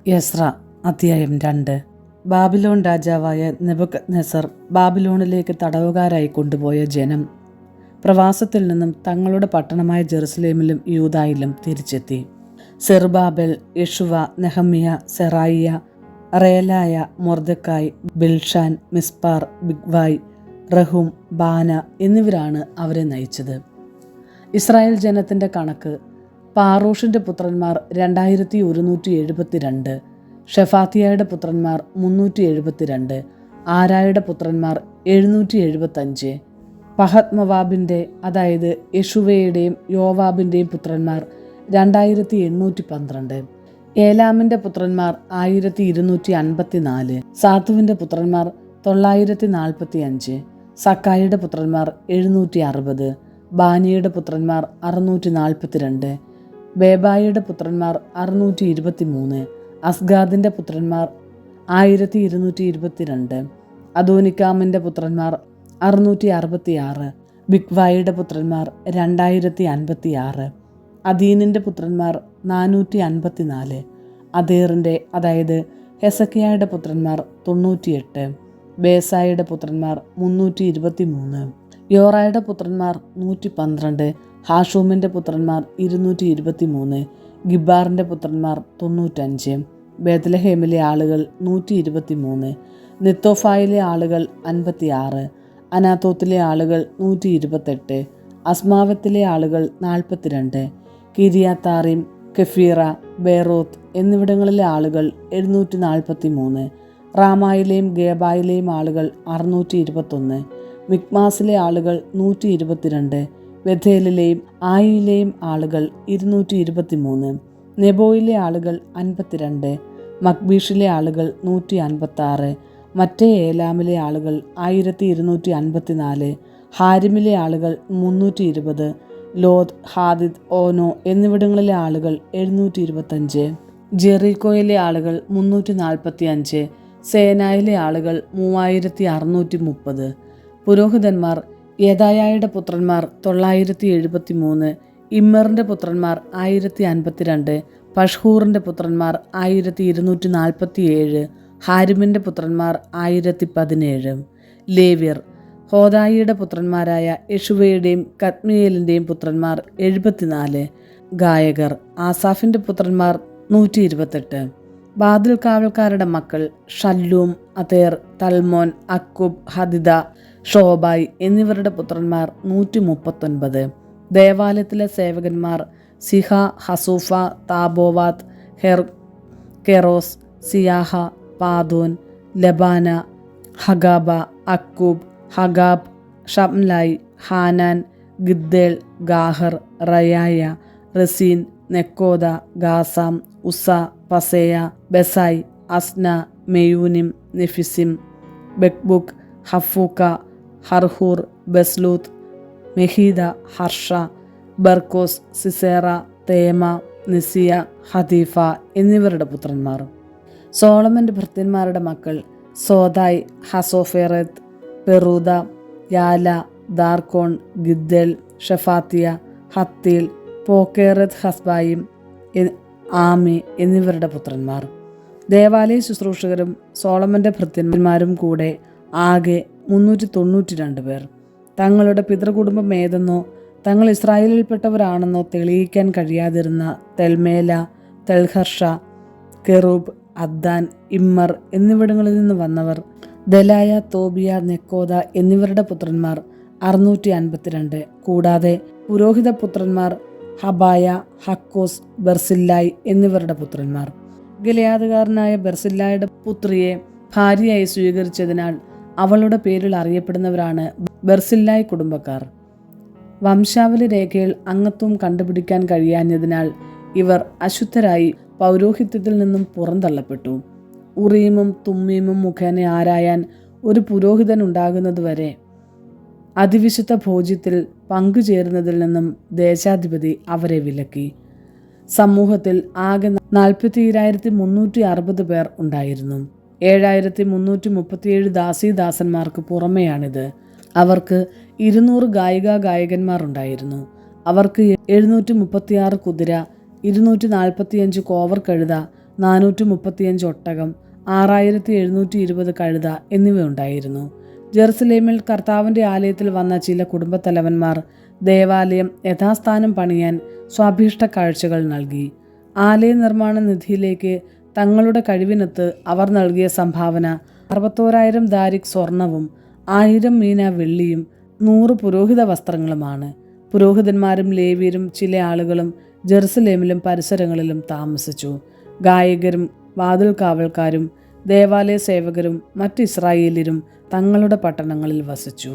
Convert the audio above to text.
യസ്ര അധ്യായം 2. ബാബിലോൺ രാജാവായ നെബൂഖദ്നേസർ ബാബിലോണിലേക്ക് തടവുകാരായി കൊണ്ടുപോയ ജനം പ്രവാസത്തിൽ നിന്നും തങ്ങളുടെ പട്ടണമായ ജെറുസലേമിലും യൂദായിലും തിരിച്ചെത്തി. സെറുബാബേൽ, യെശുവ, നെഹമ്യ, സെറായിയ, റേലായ, മൊർദെഖായ്, ബിൽഷാൻ, മിസ്പാർ, ബിഗ്വായ്, റഹൂം, ബാന എന്നിവരാണ് അവരെ നയിച്ചത്. ഇസ്രായേൽ ജനത്തിൻ്റെ കണക്ക്: പാറൂഷിൻ്റെ പുത്രന്മാർ 2172, ഷെഫാത്തിയയുടെ പുത്രന്മാർ 372, ആരായുടെ പുത്രന്മാർ 775, പഹത് മൊവാബിൻ്റെ അതായത് യെശുവയുടെയും യോവാബിൻ്റെയും പുത്രന്മാർ 2812, ഏലാമിൻ്റെ പുത്രന്മാർ 1254, സാത്തുവിൻ്റെ പുത്രന്മാർ 945, സക്കായിയുടെ പുത്രന്മാർ 760, ബാനിയുടെ പുത്രന്മാർ 642, ബേബായിയുടെ പുത്രന്മാർ 623, അസ്ഗാദിൻ്റെ പുത്രന്മാർ 1222, അദോനിക്കാമിൻ്റെ പുത്രന്മാർ 666, ബിഗ്വായിയുടെ പുത്രന്മാർ 2056, അദീനിൻ്റെ പുത്രന്മാർ 454, അദേറിൻ്റെ അതായത് ഹെസക്കിയായുടെ പുത്രന്മാർ 98, ബേസായുടെ പുത്രന്മാർ 323, യോറായുടെ പുത്രന്മാർ 112, ഹാഷൂമിൻ്റെ പുത്രന്മാർ 223, ഗിബാറിൻ്റെ പുത്രന്മാർ 95, ബേത്ലഹേമിലെ ആളുകൾ 123, നെത്തോഫായിലെ ആളുകൾ 56, അനാത്തോത്തിലെ ആളുകൾ 128, അസ്മാവത്തിലെ ആളുകൾ 42, കിരിയാത്താറിം, കെഫീറ, ബേറോത്ത് എന്നിവിടങ്ങളിലെ ആളുകൾ 743, റാമായിലെയും ഗേബായിലെയും ആളുകൾ 621, മിക്മാസിലെ ആളുകൾ 122, ബഥേലിലെയും ആയിലെയും ആളുകൾ 223, നെബോയിലെ ആളുകൾ 52, മക്ബീഷിലെ ആളുകൾ 156, മറ്റേ ഏലാമിലെ ആളുകൾ 1254, ഹാരിമിലെ ആളുകൾ 320, ലോദ്, ഹാദിദ്, ഓനോ എന്നിവിടങ്ങളിലെ ആളുകൾ 725, ജെറീക്കോയിലെ ആളുകൾ 345, സേനായിലെ ആളുകൾ 3630. പുരോഹിതന്മാർ: യെദായയുടെ പുത്രന്മാർ 973, ഇമ്മറിൻ്റെ പുത്രന്മാർ 1052, പഷ്ഹൂറിൻ്റെ പുത്രന്മാർ 1247, ഹാരിമിൻ്റെ പുത്രന്മാർ 1017. ലേവ്യർ: ഹോദായിയുടെ പുത്രന്മാരായ യെശുവയുടെയും കദ്മിയേലിൻ്റെയും പുത്രന്മാർ 74. ഗായകർ: ആസാഫിൻ്റെ പുത്രന്മാർ 128. ബാദിൽ കാവൽക്കാരുടെ മക്കൾ: ഷല്ലൂം, അതേർ, തൽമോൻ, അക്കൂബ്, ഹദിദ, ഷോബായ് എന്നിവരുടെ പുത്രന്മാർ 139. ദേവാലയത്തിലെ സേവകന്മാർ: സിഹ, ഹസൂഫ, താബോവാത്ത്, കെറോസ്, സിയാഹ, പാദോൻ, ലബാന, ഹഗാബ, അക്കൂബ്, ഹഗാബ്, ഷംലായ്, ഹാനാൻ, ഗിദ്ദേൽ, ഗാഹർ, റയായ, റസീൻ, നെക്കോദ, ഗാസാം, ഉസ, പസേയ, ബെസായ്, അസ്ന, മെയൂനിം, നെഫിസിം, ബെക്ബുക്ക്, ഹഫൂക്ക, ഹർഹൂർ, ബസ്ലൂത്ത്, മെഹീദ, ഹർഷ, ബർക്കോസ്, സിസേറ, തേമ, നിസിയ, ഹദീഫ എന്നിവരുടെ പുത്രന്മാർ. സോളമൻ്റെ ഭൃത്യന്മാരുടെ മക്കൾ: സോദായ്, ഹസോഫേറത്ത്, പെറൂദ, യാല, ദാർക്കോൺ, ഗിദ്ദേൽ, ഷെഫാത്തിയ, ഹത്തീൽ, പോക്കേറത്ത് ഹസ്ബായിം, ആമി എന്നിവരുടെ പുത്രന്മാർ. ദേവാലയ ശുശ്രൂഷകരും സോളമൻ്റെ ഭൃത്യന്മാരും കൂടെ ആകെ 392 പേർ. തങ്ങളുടെ പിതൃകുടുംബം ഏതെന്നോ തങ്ങൾ ഇസ്രായേലിൽപ്പെട്ടവരാണെന്നോ തെളിയിക്കാൻ കഴിയാതിരുന്ന തെൽമേല, തെൽഹർഷ, കെറൂബ്, അദ്ദാൻ, ഇമ്മർ എന്നിവിടങ്ങളിൽ നിന്ന് വന്നവർ ദലായ, തോബിയ, നെക്കോദ എന്നിവരുടെ പുത്രന്മാർ 652. കൂടാതെ പുരോഹിത പുത്രന്മാർ ഹബായ, ഹക്കോസ്, ബർസില്ലായ് എന്നിവരുടെ പുത്രന്മാർ. ഗിലെയാദുകാരനായ ബർസില്ലായുടെ പുത്രിയെ ഭാര്യയായി സ്വീകരിച്ചതിനാൽ അവളുടെ പേരിൽ അറിയപ്പെടുന്നവരാണ് ബർസില്ലായ് കുടുംബക്കാർ. വംശാവലി രേഖയിൽ അംഗത്വം കണ്ടുപിടിക്കാൻ കഴിയാഞ്ഞതിനാൽ ഇവർ അശുദ്ധരായി പൗരോഹിത്യത്തിൽ നിന്നും പുറന്തള്ളപ്പെട്ടു. ഉറീമും തുമ്മീമും മുഖേന ആരായാൻ ഒരു പുരോഹിതൻ ഉണ്ടാകുന്നതുവരെ അതിവിശുദ്ധ ഭോജ്യത്തിൽ പങ്കുചേരുന്നതിൽ നിന്നും ദേശാധിപതി അവരെ വിലക്കി. സമൂഹത്തിൽ ആകെ 42,360 പേർ ഉണ്ടായിരുന്നു. 7,337 ദാസീദാസന്മാർക്ക് പുറമെയാണിത്. അവർക്ക് 200 ഗായകന്മാർ ഉണ്ടായിരുന്നു. അവർക്ക് 736 കുതിര, 245 കോവർ കഴുത, 435 ഒട്ടകം, 6720 കഴുത എന്നിവയുണ്ടായിരുന്നു. ജെറുസലേമിൽ കർത്താവിൻ്റെ ആലയത്തിൽ വന്ന ചില കുടുംബത്തലവന്മാർ ദേവാലയം യഥാസ്ഥാനം പണിയാൻ സ്വാഭീഷ്ട കാഴ്ചകൾ നൽകി. ആലയ നിർമ്മാണ നിധിയിലേക്ക് തങ്ങളുടെ കഴിവിനൊത്ത് അവർ നൽകിയ സംഭാവന 61,000 ദാരിക് സ്വർണവും 1000 മീന വെള്ളിയും 100 പുരോഹിത വസ്ത്രങ്ങളുമാണ്. പുരോഹിതന്മാരും ലേവ്യരും ചില ആളുകളും ജെറുസലേമിലും പരിസരങ്ങളിലും താമസിച്ചു. ഗായകരും വാതിൽ കാവൽക്കാരും ദേവാലയ സേവകരും മറ്റ് ഇസ്രായേല്യരും തങ്ങളുടെ പട്ടണങ്ങളിൽ വസിച്ചു.